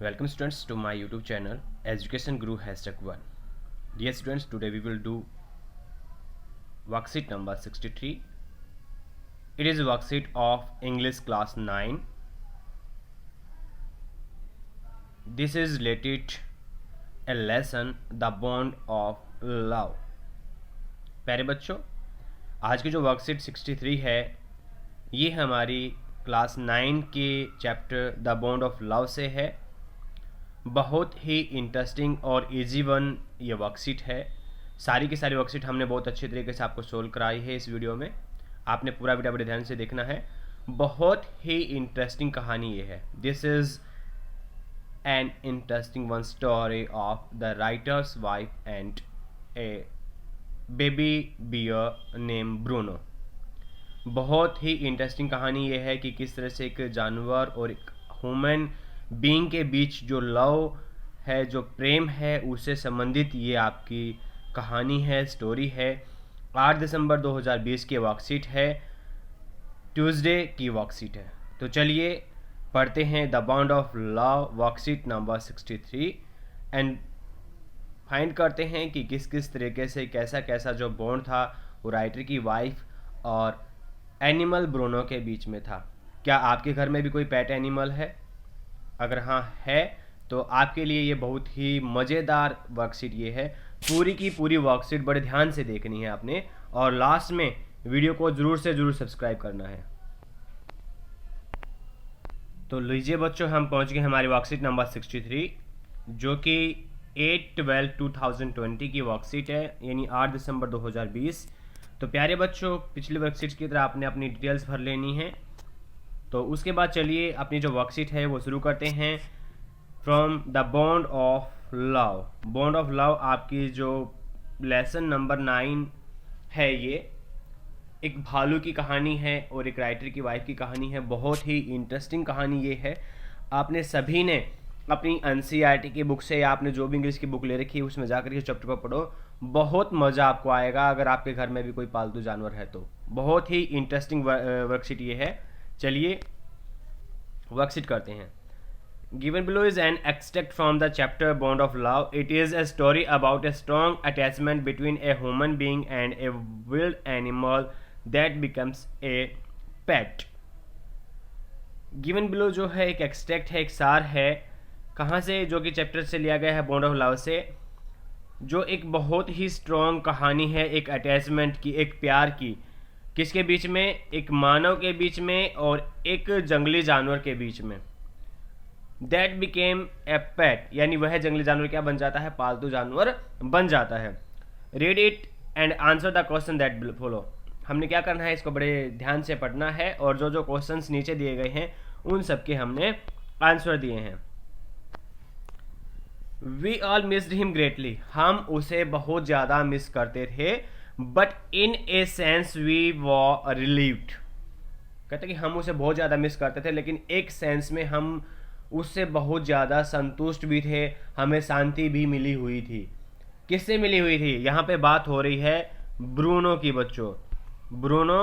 Welcome students to my YouTube channel Education Guru #1. Dear students, today we will do worksheet number 63. It is a worksheet of English class 9. This is related a lesson The Bond of Love. प्यारे बच्चों, आज की जो worksheet 63 है ये हमारी class 9 के chapter the bond of love से है। बहुत ही इंटरेस्टिंग और इजी वन ये वर्कशीट है। सारी की सारी वर्कशीट हमने बहुत अच्छे तरीके से आपको सोल्व कराई है इस वीडियो में। आपने पूरा वीडियो बड़े ध्यान से देखना है। बहुत ही इंटरेस्टिंग कहानी ये है। This is an interesting one story of the writer's wife and a baby bear name Bruno. बहुत ही इंटरेस्टिंग कहानी ये है कि किस तरह से एक जानवर और एक ह्यूमन बीइंग के बीच जो लव है, जो प्रेम है, उससे संबंधित ये आपकी कहानी है, स्टोरी है। 8 दिसंबर 2020 की वर्कशीट है, ट्यूसडे की वर्कशीट है। तो चलिए पढ़ते हैं the bond of love worksheet number 63 and find करते हैं कि किस किस तरीके से कैसा कैसा जो बॉन्ड था वो राइटर की वाइफ और एनिमल ब्रूनो के बीच में था। क्या आपके घर में भी कोई पेट एनिमल है? अगर हाँ है तो आपके लिए ये बहुत ही मज़ेदार वर्कशीट ये है। पूरी की पूरी वर्कशीट बड़े ध्यान से देखनी है आपने और लास्ट में वीडियो को ज़रूर से ज़रूर सब्सक्राइब करना है। तो लीजिए बच्चों, हम पहुंच गए हमारी वर्कशीट नंबर 63 जो कि 8/12/2020 की वर्कशीट है, यानी 8 दिसंबर 2020। तो प्यारे बच्चों, पिछली वर्कशीट की तरह आपने अपनी डिटेल्स भर लेनी है। तो उसके बाद चलिए अपनी जो वर्कशीट है वो शुरू करते हैं from the bond of love. Bond of love आपकी जो लेसन नंबर 9 है, ये एक भालू की कहानी है और एक राइटर की वाइफ की कहानी है। बहुत ही इंटरेस्टिंग कहानी ये है। आपने सभी ने अपनी NCERT की बुक से या आपने जो भी इंग्लिश की बुक ले रखी है उसमें जाकर के चैप्टर को पढ़ो। बहुत मज़ा आपको आएगा अगर आपके घर में भी कोई पालतू जानवर है तो। बहुत ही इंटरेस्टिंग वर्कशीट ये है। चलिए वर्कशीट करते हैं। Given below is an extract from the chapter Bond of Love. It is a story about a strong attachment between a human being and a wild animal that becomes a pet. Given below जो है एक extract है, एक सार है। कहाँ से? जो कि चैप्टर से लिया गया है बॉन्ड ऑफ लव से, जो एक बहुत ही स्ट्रॉन्ग कहानी है एक अटैचमेंट की, एक प्यार की। किसके बीच में? एक मानव के बीच में और एक जंगली जानवर के बीच में। दैट बिकेम ए पेट, यानी वह जंगली जानवर क्या बन जाता है? पालतू जानवर बन जाता है। Read it and answer the question that follow. हमने क्या करना है? इसको बड़े ध्यान से पढ़ना है और जो जो क्वेश्चंस नीचे दिए गए हैं उन सब के हमने आंसर दिए हैं। We all missed him greatly. हम उसे बहुत ज़्यादा मिस करते थे, but in a sense we were relieved. कहते कि हम उसे बहुत ज़्यादा मिस करते थे लेकिन एक सेंस में हम उससे बहुत ज़्यादा संतुष्ट भी थे, हमें शांति भी मिली हुई थी। किससे मिली हुई थी? यहाँ पे बात हो रही है ब्रूनो की बच्चों। ब्रूनो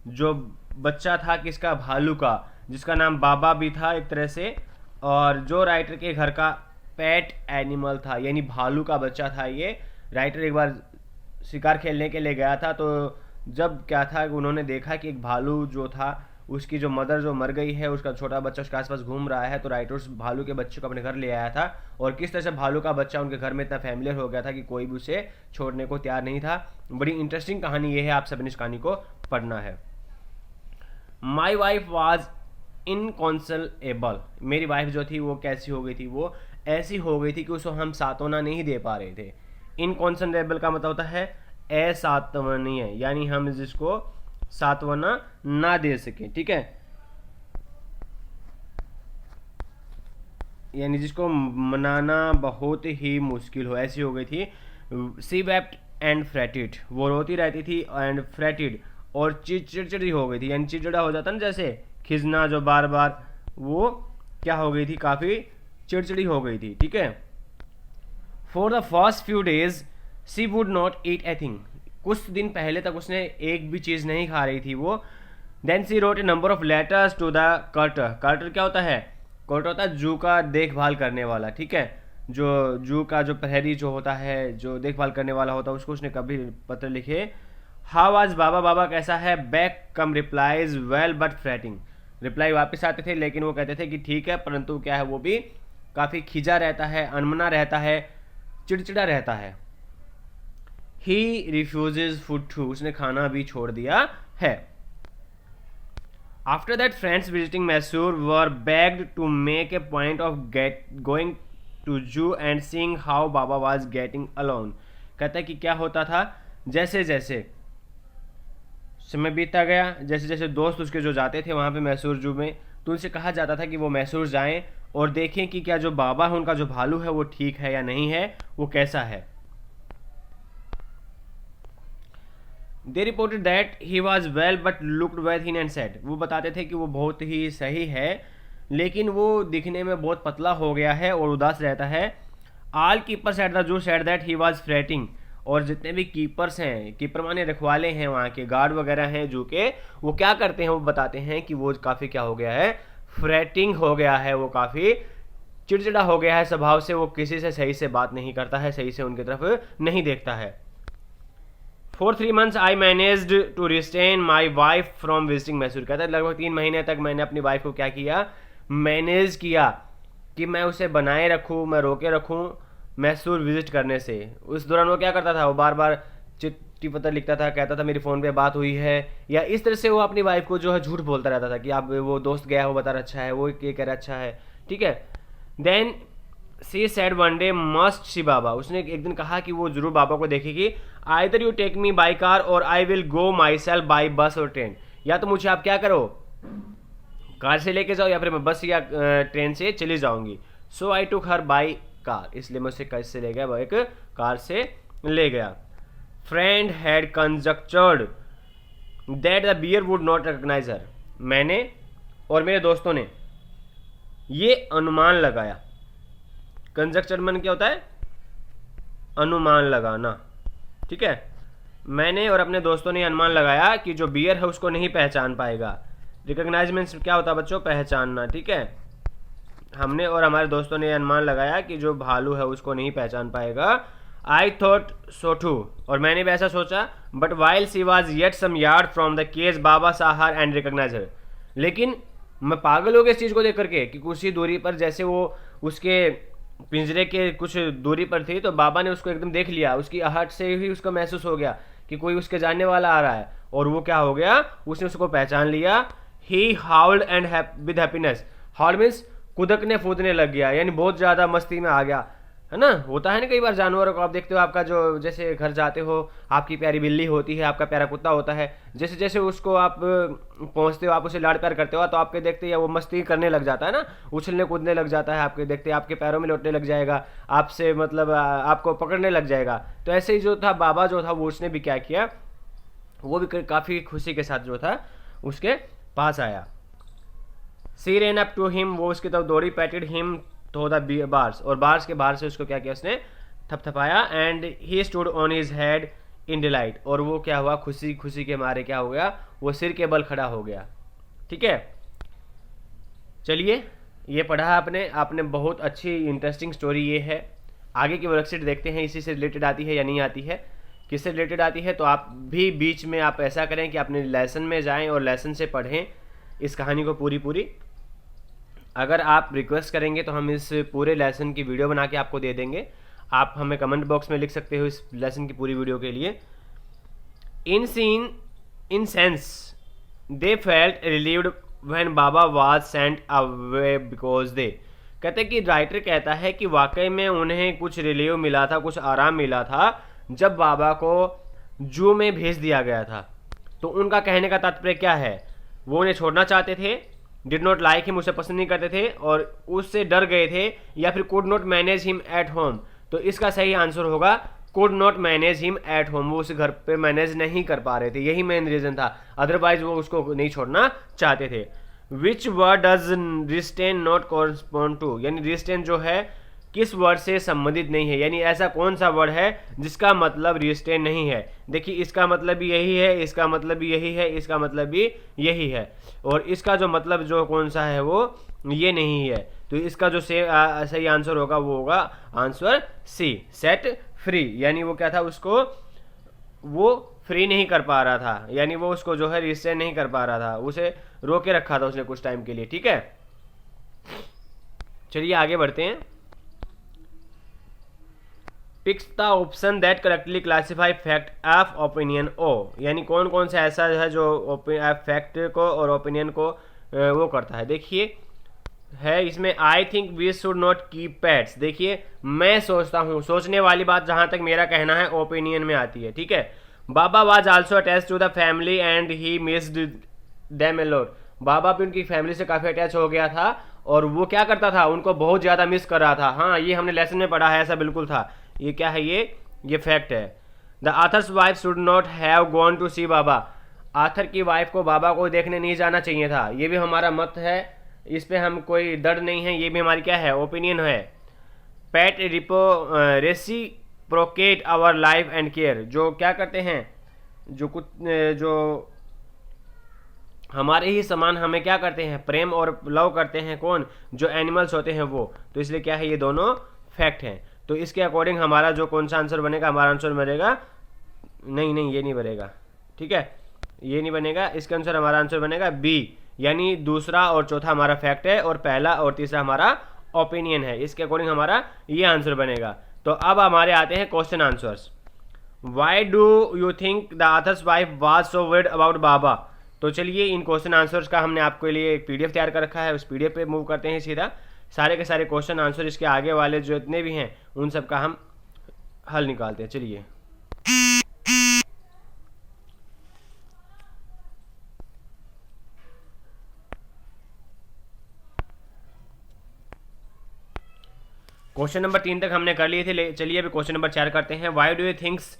जो बच्चा था किसका? भालू का, जिसका नाम बाबा भी था एक तरह से, और जो राइटर के घर का पेट एनिमल था, यानी भालू का बच्चा था ये। राइटर एक बार शिकार खेलने के लिए गया था, तो जब क्या था उन्होंने देखा कि एक भालू जो था उसकी जो मदर जो मर गई है, उसका छोटा बच्चा उसके आसपास घूम रहा है। तो राइटर उस भालू के बच्चे को अपने घर ले आया था और किस तरह से भालू का बच्चा उनके घर में इतना फैमिलियर हो गया था कि कोई भी उसे छोड़ने को तैयार नहीं था। बड़ी इंटरेस्टिंग कहानी ये है, आप सबने इस कहानी को पढ़ना है। My wife was inconsolable. मेरी वाइफ जो थी वो कैसी हो गई थी? वो ऐसी हो गई थी कि उसको हम सांत्वना नहीं दे पा रहे थे। इनकॉन्सोलेबल का मतलब होता है असांत्वनीय, यानी हम जिसको सांत्वना ना दे सके, ठीक है, यानी जिसको मनाना बहुत ही मुश्किल हो, ऐसी हो गई थी। सी वेप्ट एंड फ्रेटेड, वो रोती रहती थी, एंड फ्रेटेड और चिड़चिड़ी हो गई थी, यानी चिड़चिड़ा हो जाता ना, जैसे खिजना जो बार बार, वो क्या हो गई थी? काफ़ी चिड़चिड़ी हो गई थी, ठीक है। For the first few days she would not eat a thing. कुछ दिन पहले तक उसने एक भी चीज़ नहीं खा रही थी वो। Then she wrote a number of letters to the curator. Curator क्या होता है? कोर्ट होता है जू का देखभाल करने वाला, ठीक है, जो जू का जो प्रहरी जो होता है, जो देखभाल करने वाला होता है, उसको उसने कभी पत्र लिखे। हाउ आज बाबा, बाबा कैसा है। Back come replies well but fretting, reply वापस आते थे लेकिन वो कहते थे कि ठीक है, परंतु क्या है वो भी काफ़ी खिजा रहता है, अनमना रहता है, चिड़चिड़ा रहता है। ही रिफ्यूजेज फूड टू, उसने खाना भी छोड़ दिया है। After that friends visiting Mysore were begged to make a point of going to zoo and seeing how Baba was getting alone. कहता है कि क्या होता था, जैसे जैसे समय बीतता गया, जैसे जैसे दोस्त उसके जो जाते थे वहाँ पे मैसूर जू में, तो उनसे कहा जाता था कि वो मैसूर जाएं और देखें कि क्या जो बाबा है उनका जो भालू है वो ठीक है या नहीं है, वो कैसा है। दे reported that he was well but looked well thin and sad, वो बताते थे कि वो बहुत ही सही है लेकिन वो दिखने में बहुत पतला हो गया है और उदास रहता है। All keepers at the zoo said that he was fretting, और जितने भी कीपर्स हैं, कीपर माने रखवाले हैं, वहाँ के गार्ड वगैरह हैं जू के, वो क्या करते हैं, वो बताते हैं कि वो काफ़ी क्या हो गया है, फ्रेटिंग हो गया है, वो काफ़ी चिड़चिड़ा हो गया है स्वभाव से, वो किसी से सही से बात नहीं करता है, सही से उनकी तरफ नहीं देखता है। For 3 months I managed to restrain my wife from visiting Mysore, कहता है लगभग 3 महीने तक मैंने अपनी वाइफ को क्या किया, मैनेज किया कि मैं उसे बनाए रखूँ, मैं रोके रखूँ मैसूर विजिट करने से। उस दौरान वो क्या करता था, वो बार बार चिट्ठी पत्र लिखता था, कहता था मेरी फ़ोन पे बात हुई है, या इस तरह से वो अपनी वाइफ को जो है झूठ बोलता रहता था कि आप वो दोस्त गया, वो बता रहा अच्छा है, वो ये कह रहा अच्छा है, ठीक है। Then she said one day must see Baba, उसने एक दिन कहा कि वो जरूर बाबा को देखेगी। Either you take me by car or I will go myself by bus or train, या तो मुझे आप क्या करो, कार से लेके जाओ या फिर मैं बस या ट्रेन से चली जाऊंगी। सो आई टुक हर बाई कार, इसलिए मैं उसे कैसे ले गया, एक कार से ले गया। Friend had conjectured that the bear would not recognise her, मैंने और मेरे दोस्तों ने ये अनुमान लगाया। कंजक्चर मन क्या होता है, अनुमान लगाना, ठीक है। मैंने और अपने दोस्तों ने अनुमान लगाया कि जो बियर है उसको नहीं पहचान पाएगा। रिकॉग्नाइज मीन्स क्या होता है बच्चों, पहचानना, ठीक है। हमने और हमारे दोस्तों ने अनुमान लगाया कि जो भालू है उसको नहीं पहचान पाएगा। आई थॉट सो टू, और मैंने भी ऐसा सोचा। But while she was yet some yard from the cage Baba saw her and recognise her, लेकिन मैं पागल हो गया इस चीज़ को देख करके कि कुछ ही दूरी पर, जैसे वो उसके पिंजरे के कुछ दूरी पर थी, तो बाबा ने उसको एकदम देख लिया, उसकी आहट से ही उसको महसूस हो गया कि कोई उसके जानने वाला आ रहा है, और वो क्या हो गया, उसने उसको पहचान लिया। ही हाउल्ड एंड विद हैप्पीनेस, हाउल्ड मीन्स कूदकने फूदने लग गया, यानी बहुत ज़्यादा मस्ती में आ गया, है ना। होता है ना कई बार जानवरों को आप देखते हो, आपका जो जैसे घर जाते हो, आपकी प्यारी बिल्ली होती है, आपका प्यारा कुत्ता होता है, जैसे जैसे उसको आप पहुंचते हो, आप उसे लाड़ प्यार करते हो, तो आपके देखते ही वो मस्ती करने लग जाता है ना, उछलने कूदने लग जाता है, आपके देखते आपके पैरों में लौटने लग जाएगा, आपसे मतलब आपको पकड़ने लग जाएगा। तो ऐसे ही जो था बाबा जो था वो उसने भी क्या किया, वो भी काफ़ी खुशी के साथ जो था उसके पास आया। She ran up to him, वो उसकी तरफ दौड़ी। Patted him to the bars, और बार्स के बाहर से उसको क्या किया, उसने थपथपाया। And he stood on his head in delight, और वो क्या हुआ, खुशी खुशी के मारे क्या हो गया, वो सिर के बल खड़ा हो गया, ठीक है। चलिए ये पढ़ा आपने बहुत अच्छी इंटरेस्टिंग स्टोरी ये है। आगे की वर्कशीट देखते हैं, इसी से रिलेटेड आती है या नहीं आती है, किससे रिलेटेड आती है। तो आप भी बीच में आप ऐसा करें कि अपने लेसन में जाएं और लेसन से पढ़ें इस कहानी को पूरी। अगर आप रिक्वेस्ट करेंगे तो हम इस पूरे लेसन की वीडियो बना के आपको दे देंगे। आप हमें कमेंट बॉक्स में लिख सकते हो इस लेसन की पूरी वीडियो के लिए। In sense they felt relieved when Baba was sent away because they, कहते कि राइटर कहता है कि वाकई में उन्हें कुछ रिलीव मिला था, कुछ आराम मिला था जब बाबा को जू में भेज दिया गया था। तो उनका कहने का तात्पर्य क्या है, वो उन्हें छोड़ना चाहते थे, डिड नॉट लाइक हिम, उसे पसंद नहीं करते थे, और उससे डर गए थे, या फिर could not manage him at home. तो इसका सही आंसर होगा could not manage him at home, वो उसे घर पे मैनेज नहीं कर पा रहे थे, यही मेन रीजन था, अदरवाइज वो उसको नहीं छोड़ना चाहते थे। Which word does restrain not correspond to, यानी रिस्टेन जो है किस वर्ड से संबंधित नहीं है, यानी ऐसा कौन सा वर्ड है जिसका मतलब रिस्टेन नहीं है। देखिए इसका मतलब भी यही है, इसका मतलब भी यही है, इसका मतलब भी यही है, और इसका जो मतलब जो कौन सा है वो ये नहीं है। तो इसका जो सही आंसर होगा वो होगा आंसर सी, सेट फ्री। यानी वो क्या था, उसको वो फ्री नहीं कर पा रहा था, यानी वो उसको जो है रिस्ट्रेन नहीं कर पा रहा था, उसे रोके रखा था उसने कुछ टाइम के लिए। ठीक है, चलिए आगे बढ़ते हैं। Picks the option that correctly classify fact F opinion O, यानी कौन कौन सा ऐसा है जो फैक्ट को और ओपिनियन को वो करता है। देखिए है इसमें I think we should not keep pets. देखिए मैं सोचता हूँ, सोचने वाली बात जहां तक मेरा कहना है ओपिनियन में आती है। ठीक है, Baba was also attached to the family and he missed them a lot. Baba भी उनकी फैमिली से काफी अटैच हो गया था और वो क्या करता था, उनको बहुत ज्यादा मिस कर रहा था। हाँ, ये हमने लेसन में पढ़ा है, ऐसा बिल्कुल था। ये क्या है, ये फैक्ट है। The author's wife should not have gone to see Baba. Author की वाइफ को बाबा को देखने नहीं जाना चाहिए था। ये भी हमारा मत है, इस पे हम कोई दर्द नहीं है, ये भी हमारी क्या है, ओपिनियन है। Pet reciprocate our life and care, जो क्या करते हैं, जो कुछ जो हमारे ही समान हमें क्या करते हैं, प्रेम और लव करते हैं। कौन, जो एनिमल्स होते हैं वो। तो इसलिए क्या है, ये दोनों फैक्ट हैं। तो इसके अकॉर्डिंग हमारा जो कौन सा आंसर बनेगा, हमारा आंसर बनेगा नहीं ये नहीं बनेगा। ठीक है, ये नहीं बनेगा, इसका आंसर हमारा आंसर बनेगा बी, यानी दूसरा और चौथा हमारा फैक्ट है और पहला और तीसरा हमारा ओपिनियन है। इसके अकॉर्डिंग हमारा ये आंसर बनेगा। तो अब हमारे आते हैं question answers. Why do you think the author's wife was so worried about Baba. तो चलिए इन क्वेश्चन आंसर्स का हमने आपके लिए एक पीडीएफ तैयार कर रखा है, उस पीडीएफ पे मूव करते हैं सीधा। सारे के सारे क्वेश्चन आंसर इसके आगे वाले जो इतने भी हैं उन सब का हम हल निकालते हैं। चलिए क्वेश्चन नंबर 3 तक हमने कर लिए थे, चलिए अभी क्वेश्चन नंबर 4 करते हैं। Why do you thinks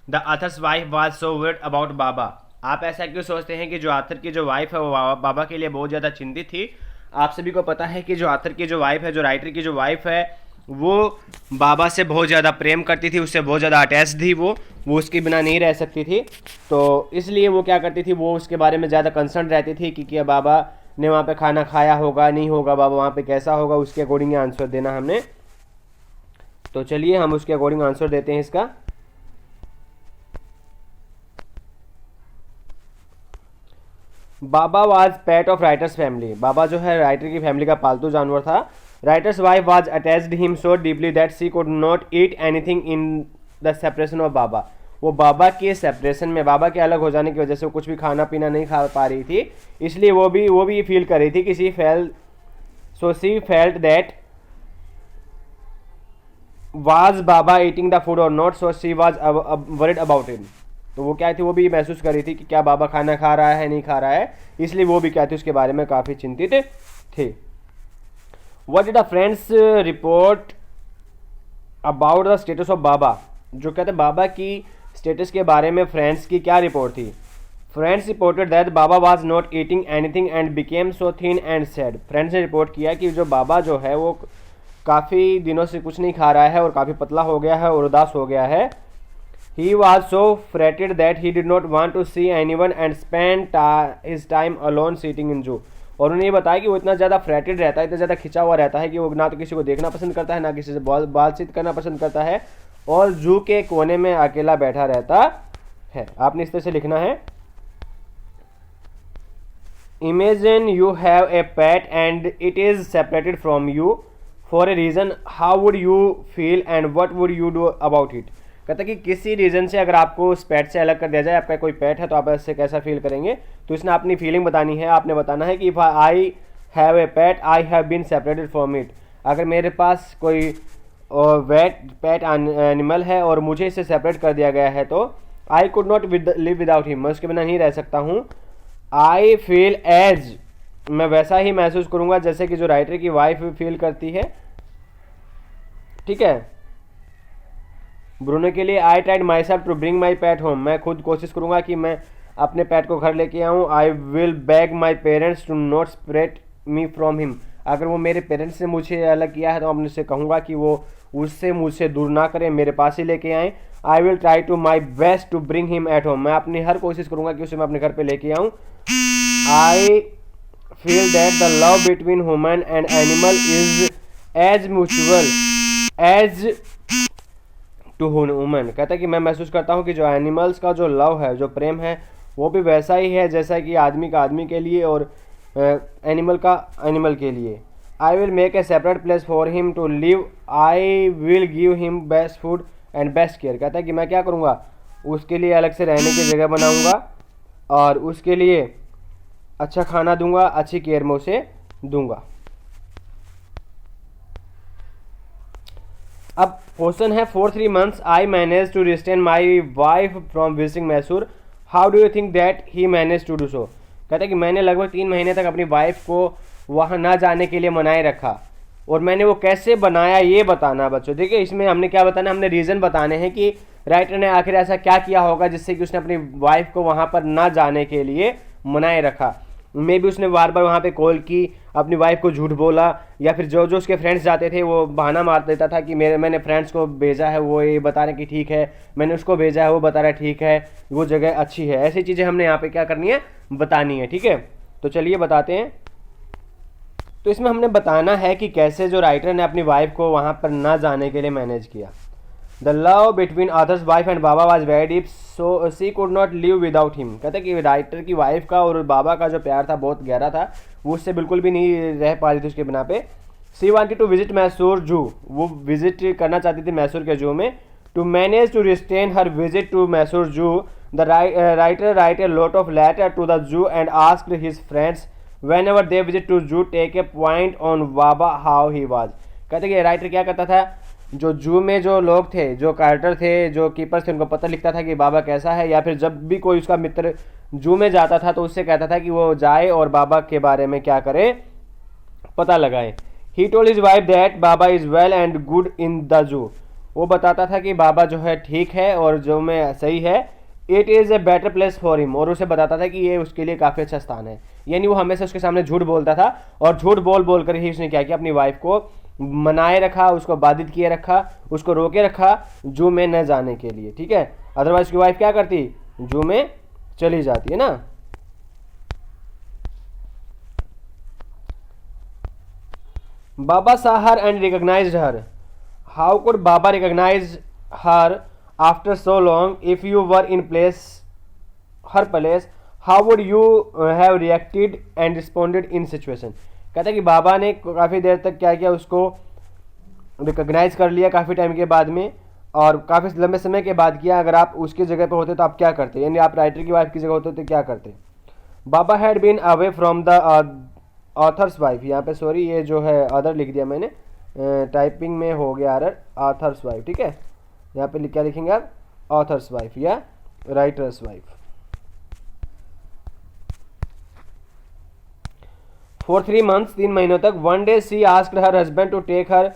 the author's wife was so worried about Baba. आप ऐसा क्यों सोचते हैं कि जो आथर की जो वाइफ है वो बाबा के लिए बहुत ज़्यादा चिंतित थी। आप सभी को पता है कि जो आथर की जो वाइफ है, जो राइटर की जो वाइफ है, वो बाबा से बहुत ज़्यादा प्रेम करती थी, उससे बहुत ज़्यादा अटैच थी। वो उसके बिना नहीं रह सकती थी। तो इसलिए वो क्या करती थी, वो उसके बारे में ज़्यादा कंसर्न रहती थी कि क्या बाबा ने वहाँ पे खाना खाया होगा, नहीं होगा, बाबा वहाँ पे कैसा होगा, उसके अकॉर्डिंग आंसर देना हमने। तो चलिए हम उसके अकॉर्डिंग आंसर देते हैं इसका। Baba was pet of writer's family. Baba जो है राइटर की फैमिली का पालतू जानवर था। Writer's wife was attached him so deeply that she could not eat anything in the separation of Baba. वो बाबा के सेपरेशन में, बाबा के अलग हो जाने की वजह से वो कुछ भी खाना पीना नहीं खा पा रही थी, इसलिए वो भी फील कर रही थी कि she felt that was Baba eating the food और not, so she was worried about it. तो वो क्या थी, वो भी महसूस कर रही थी कि क्या बाबा खाना खा रहा है नहीं खा रहा है, इसलिए वो भी क्या थी, उसके बारे में काफ़ी चिंतित थे। What did the friends report about the status of Baba. जो कहते हैं बाबा की स्टेटस के बारे में फ्रेंड्स की क्या रिपोर्ट थी। Friends reported that Baba was not eating anything and became so thin and sad. Friends ने रिपोर्ट किया कि जो बाबा जो है वो काफ़ी दिनों से कुछ नहीं खा रहा है और काफ़ी पतला हो गया है और उदास हो गया है। He was so fretted that he did not want to see anyone and spent his time alone sitting in zoo। और उन्हें ये बताया कि वो इतना ज़्यादा फ्रेटेड रहता है, इतना ज़्यादा खिंचा हुआ रहता है कि वो ना तो किसी को देखना पसंद करता है, ना किसी से बातचीत करना पसंद करता है और जू के कोने में अकेला बैठा रहता है। आपने इस तरह से लिखना है, Imagine you have a pet and it is separated from you for a reason. How would you feel and what would you do about it। कहता है कि किसी रीज़न से अगर आपको उस पेट से अलग कर दिया जाए, आपका कोई पेट है तो आप इससे कैसा फील करेंगे। तो इसने अपनी फीलिंग बतानी है, आपने बताना है कि if I have a pet I have been separated from it. अगर मेरे पास कोई पेट एनिमल है और मुझे इससे सेपरेट कर दिया गया है तो I could not live without him, मैं उसके बिना नहीं रह सकता हूँ। आई फील एज, मैं वैसा ही महसूस करूँगा जैसे कि जो राइटर की वाइफ फील करती है। ठीक है, ब्रूनो के लिए I tried myself to bring my pet home. मैं खुद कोशिश करूँगा कि मैं अपने पेट को घर लेके आऊँ। I will beg my parents to not separate me from him. अगर वो मेरे पेरेंट्स ने मुझे अलग किया है तो मैं उनसे कहूँगा कि वो उससे मुझसे दूर ना करें, मेरे पास ही लेके आएँ। I will try to my best to bring him at home. मैं अपनी हर कोशिश करूँगा कि उसे मैं अपने घर पर लेके आऊँ। आई feel that the love between human and animal is as mutual as to human। कहता है कि मैं महसूस करता हूँ कि जो एनिमल्स का जो लव है, जो प्रेम है, वो भी वैसा ही है जैसा कि आदमी का आदमी के लिए और एनिमल का एनिमल के लिए। I will make a separate place for him to live, I will give him best food and best care. कहता है कि मैं क्या करूँगा, उसके लिए अलग से रहने की जगह बनाऊँगा और उसके लिए अच्छा खाना दूंगा, अच्छी केयर में उसे दूंगा। अब क्वेश्चन है, for 3 months I manage to restrain my wife from visiting Mysore, how do you think that he manage to do so. कहता है कि मैंने लगभग 3 महीने तक अपनी वाइफ को वहाँ ना जाने के लिए मनाए रखा, और मैंने वो कैसे बनाया ये बताना बच्चों। देखिए इसमें हमने क्या बताना, हमने रीज़न बताने हैं कि राइटर ने आखिर ऐसा क्या किया होगा जिससे कि उसने अपनी वाइफ को वहाँ पर ना जाने के लिए मनाए रखा। मे भी उसने बार बार वहाँ पे कॉल की, अपनी वाइफ को झूठ बोला, या फिर जो जो उसके फ्रेंड्स जाते थे वो बहाना मार देता था कि मैंने फ्रेंड्स को भेजा है, वो ये बता रहे कि ठीक है, मैंने उसको भेजा है, वो बता रहा है ठीक है, वो जगह अच्छी है। ऐसी चीज़ें हमने यहाँ पे क्या करनी है, बतानी है। ठीक है, तो चलिए बताते हैं। तो इसमें हमने बताना है कि कैसे जो राइटर ने अपनी वाइफ को वहाँ पर ना जाने के लिए मैनेज किया। The love between author's wife and Baba was very deep, so she could not live without him. कहते हैं कि राइटर की वाइफ का और बाबा का जो प्यार था बहुत गहरा था, वो उससे बिल्कुल भी नहीं रह पा रही थी उसके बिना पे। सी वांटेड टू विजिट मैसूर जू, वो विजिट करना चाहती थी मैसूर के जू में। To manage to restrain her visit to Mysore zoo, the writer write a lot of letter to the zoo and asked his friends whenever they visit to zoo take a point on Baba how he was। कहते कि writer क्या करता था, जो जू में जो लोग थे, जो कैरेक्टर थे, जो कीपर्स थे, उनको पता लिखता था कि बाबा कैसा है, या फिर जब भी कोई उसका मित्र जू में जाता था तो उससे कहता था कि वो जाए और बाबा के बारे में क्या करे, पता लगाए। He told his wife that Baba is well and good in the zoo, वो बताता था कि बाबा जो है ठीक है और जो में सही है। It is a better place for him, और उसे बताता था कि ये उसके लिए काफ़ी अच्छा स्थान है। यानी वो हमेशा उसके सामने झूठ बोलता था, और झूठ बोल बोल कर ही उसने क्या किया, अपनी वाइफ को मनाए रखा, उसको बाधित किए रखा, उसको रोके रखा जू में न जाने के लिए। ठीक है, अदरवाइज उसकी वाइफ क्या करती, जू में चली जाती है ना। बाबा saw her and recognized her. How could Baba recognize her after so long? If you were in her place, how would you have reacted and responded in situation? कहता है कि बाबा ने काफ़ी देर तक क्या किया, उसको रिकॉग्नाइज कर लिया काफ़ी टाइम के बाद में, और काफ़ी लंबे समय के बाद किया। अगर आप उसकी जगह पर होते तो आप क्या करते, यानी आप राइटर की वाइफ की जगह होते तो क्या करते। Baba had been away from the author's wife, यहाँ पे सॉरी ये जो है अदर लिख दिया मैंने, टाइपिंग में हो गया एरर, ऑथर्स वाइफ। ठीक है, यहाँ पे क्या लिखेंगे आप, ऑथर्स वाइफ या राइटर्स वाइफ। फॉर 3 months 3 महीनों तक। One day she asked her husband to take her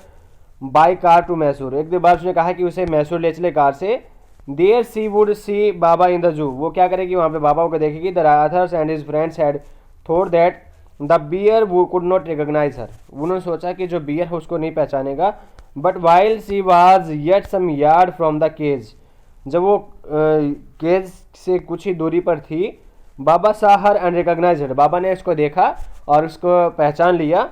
by car to Mysore, एक दिन बाद उसने कहा कि उसे मैसूर ले चले कार से। There she would see Baba in the zoo, वो क्या करेगी, वहाँ पे बाबा को देखेगी। The author and his friends had thought that the bear वो कुड नॉट रिकॉग्नाइज हर, उन्होंने सोचा कि जो बियर है उसको नहीं पहचानेगा। But while she was yet some yard from the cage, जब वो केज से कुछ ही दूरी पर थी, बाबा सा हर एंड रिकॉग्नाइज हर, बाबा ने उसको देखा और उसको पहचान लिया।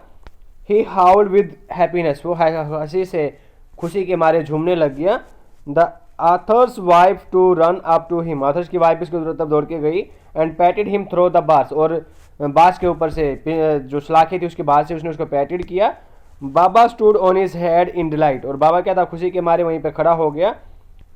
ही हाउल्ड विद हैप्पीनेस, वो हंसी से खुशी के मारे झूमने लग गया। The author's wife to run up to him, author's की वाइफ इसके तरफ दौड़ के गई। And patted him through the bars, और बांस के ऊपर से जो सलाखें थी उसके बाहर से उसने उसको पैटेड किया। Baba stood on his head in delight, और बाबा क्या था, खुशी के मारे वहीं पे खड़ा हो गया।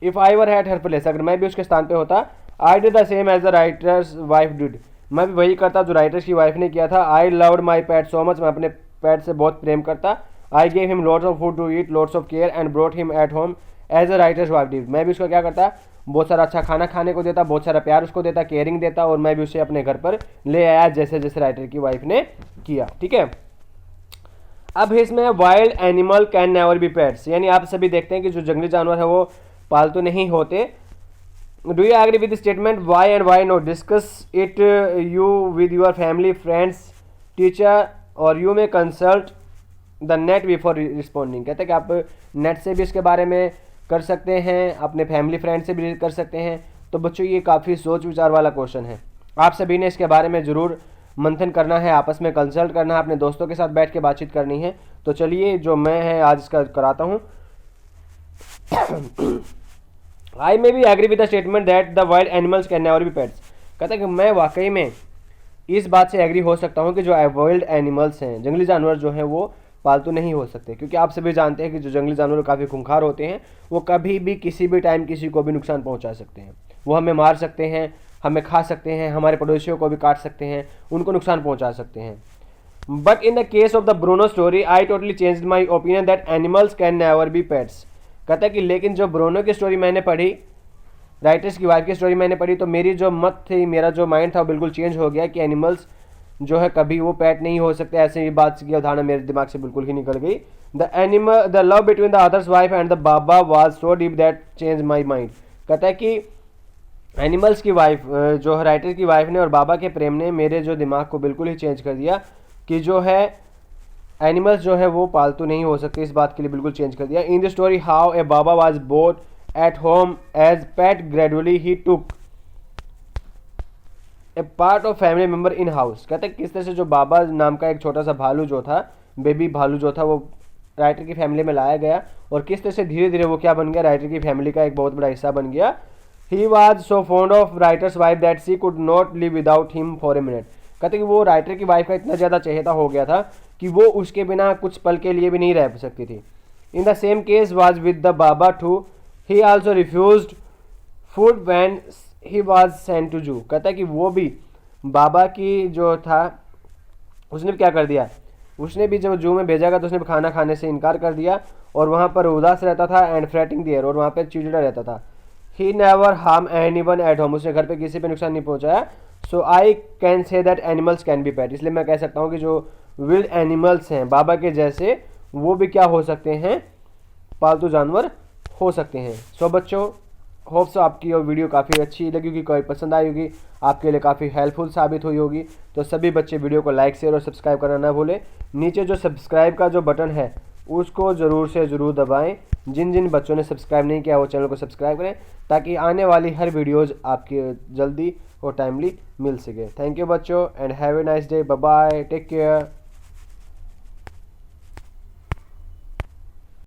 If I were had her place, अगर मैं भी उसके स्थान पे होता, I did the same as the writer's wife did, मैं भी वही करता जो राइटर्स की वाइफ ने किया था। I loved my pet so much, मैं अपने पैट से बहुत प्रेम करता। I gave him lots of food to eat, lots of care and brought him at home as a writer's wife did, मैं भी उसको क्या करता, बहुत सारा अच्छा खाना खाने को देता, बहुत सारा प्यार उसको देता, केयरिंग देता, और मैं भी उसे अपने घर पर ले आया जैसे जैसे राइटर की वाइफ ने किया। ठीक है, अब इसमें wild animal can never be pets, यानी आप सभी देखते हैं कि जो जंगली जानवर है वो पालतू नहीं होते। Do you agree with statement, why and why not, discuss it you with your family, friends, teacher, और you may consult the net before responding. कहते हैं कि आप नेट से भी इसके बारे में कर सकते हैं, अपने फैमिली फ्रेंड से भी कर सकते हैं। तो बच्चों ये काफ़ी सोच विचार वाला क्वेश्चन है, आप सभी ने इसके बारे में ज़रूर मंथन करना है, आपस में कंसल्ट करना है, अपने दोस्तों के साथ बैठ के बातचीत करनी है। तो चलिए जो मैं है आज इसका कराता हूँ। I may be agree with the statement that the wild animals can never be pets. कहता है कि मैं वाकई में इस बात से एग्री हो सकता हूँ कि जो वाइल्ड एनिमल्स हैं, जंगली जानवर जो हैं वो पालतू नहीं हो सकते, क्योंकि आप सभी जानते हैं कि जो जंगली जानवर काफ़ी खूंखार होते हैं, वो कभी भी किसी भी टाइम किसी को भी नुकसान पहुंचा सकते हैं। वो हमें मार सकते हैं, हमें खा सकते हैं, हमारे पड़ोसियों को भी काट सकते हैं, उनको नुकसान पहुंचा सकते हैं। But in the case of the Bruno story I totally change my opinion that animals can never be pets. कहता है कि लेकिन जो ब्रूनो की स्टोरी मैंने पढ़ी, राइटर्स की वाइफ की स्टोरी मैंने पढ़ी, तो मेरी जो मत थी, मेरा जो माइंड था वो बिल्कुल चेंज हो गया कि एनिमल्स जो है कभी वो पेट नहीं हो सकते। ऐसे ही बात की अवधारणा मेरे दिमाग से बिल्कुल ही निकल गई। The love between the others wife and the Baba was so deep that change my mind. कहता है कि एनिमल्स की वाइफ, जो राइटर की वाइफ ने और बाबा के प्रेम ने मेरे जो दिमाग को बिल्कुल ही चेंज कर दिया कि जो है एनिमल्स जो है वो पालतू नहीं हो सकते। इस बात के लिए बिल्कुल चेंज कर दिया। In the story how a Baba was bored at home as pet, gradually he took a part of family member in house. कहते हैं किस तरह से जो बाबा नाम का एक छोटा सा भालू जो था, बेबी भालू जो था, वो राइटर की फैमिली में लाया गया और किस तरह से धीरे धीरे वो क्या बन गया, राइटर की फैमिली का एक बहुत बड़ा हिस्सा बन गया। He was so fond of writers wife that she could not live without him for a minute. कहते कि वो राइटर की वाइफ का इतना ज़्यादा चहेता हो गया था कि वो उसके बिना कुछ पल के लिए भी नहीं रह सकती थी। In the same case was with the Baba too, he also refused food when he was sent to zoo. कहता है कि वो भी बाबा की जो था उसने भी क्या कर दिया, उसने भी जब जू में भेजा गया तो उसने भी खाना खाने से इनकार कर दिया और वहाँ पर उदास रहता था एंड फ्रेटिंग देयर, और वहाँ पर चिड़चिड़ा रहता था। He never harm anyone at home, उसने घर पे किसी पे नुकसान नहीं पहुँचाया। So I can say that animals can be pet, इसलिए मैं कह सकता हूँ कि जो विल्ड एनिमल्स हैं बाबा के जैसे, वो भी क्या हो सकते हैं, पालतू जानवर हो सकते हैं। सो बच्चों, होप सो आपकी ये वीडियो काफ़ी अच्छी लगी होगी, कोई पसंद आई होगी, आपके लिए काफ़ी हेल्पफुल साबित हुई होगी। तो सभी बच्चे वीडियो को लाइक, शेयर और सब्सक्राइब करना ना भूलें। नीचे जो सब्सक्राइब का जो बटन है उसको ज़रूर से ज़रूर दबाएं। जिन जिन बच्चों ने सब्सक्राइब नहीं किया वो चैनल को सब्सक्राइब करें ताकि आने वाली हर वीडियोज़ आपके जल्दी और टाइमली मिल सके। थैंक यू बच्चों and have a nice day. Bye bye, take care.